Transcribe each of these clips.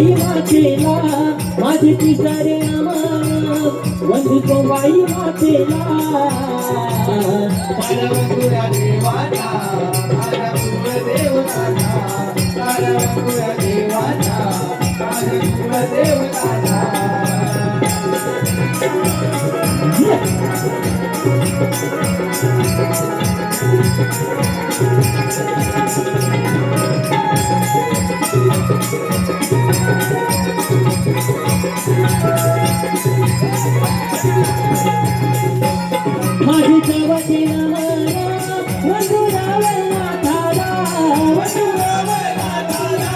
सोंगाई मातेला माझे पिसारे नमन वंदू सोंगाई मातेला तारवंगुळा देवाचा तारवंगुळा देवाचा तारवंगुळा देवताचा माझी देवाची नमन वंदू रावळ नाथाला वंदू रावळ नाथाला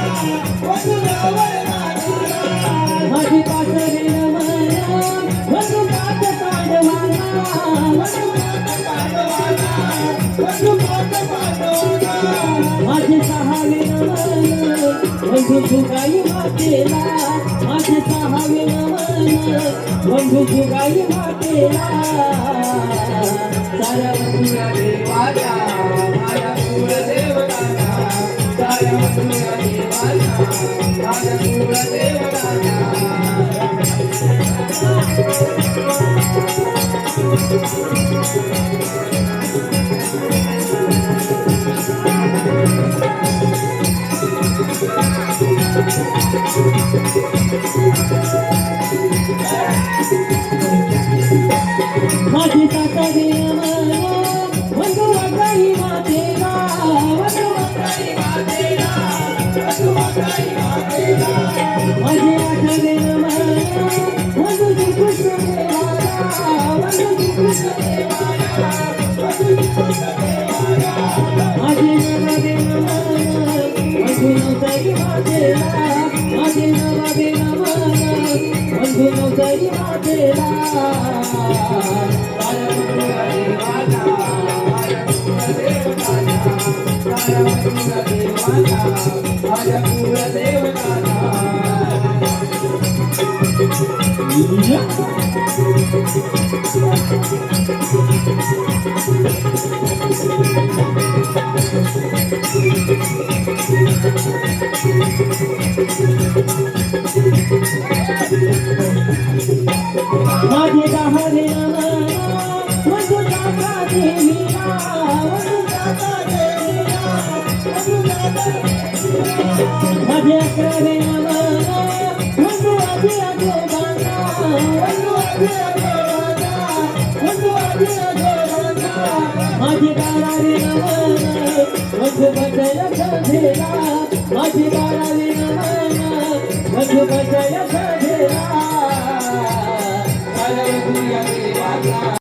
वंदू रावळ नाथाला माझी पासरे नमन वंदू पाच पांडवाला वंदू पांडवाला वंदू पांडवाला माझे सहावे नमन वंदू जुगाई मातेला माझे सहावे नमन वंदू जुगाई मातेला तारवंगुळा देवाचा तारवंगुळा देवताचा तारवंगुळा देवाचा तारवंगुळा देवताचा माझी सासरे नमन वंदू वंगाई मातेला वंदू वंगाई मातेला वंदू वंगाई मातेला माझे आठवे नमन वंदू श्रीकृष्ण देवाला वंदू श्रीकृष्ण देवाला वंदू श्रीकृष्ण देवाला माझे नववे नमन वंदू नवसाई मातेला माझे नववे नमन वंदू नवसाई मातेला तारवंगुळा देवाचा तारवंगुळा देवताचा तारवंगुळा देवताचा माझे दहावे नमन वंदू दाता देवीला वंदू दाता देवीला वंदू दाता माझे अकरावे नमन वंदू आजी आजोबांना वंदू आजी आजोबांना वंदू आजी आजोबांना माझे बारावे नमन वंदू बसय सधेला माझे बारावे नमन वंदू बसय सधेला तारवंगुळा देवाचा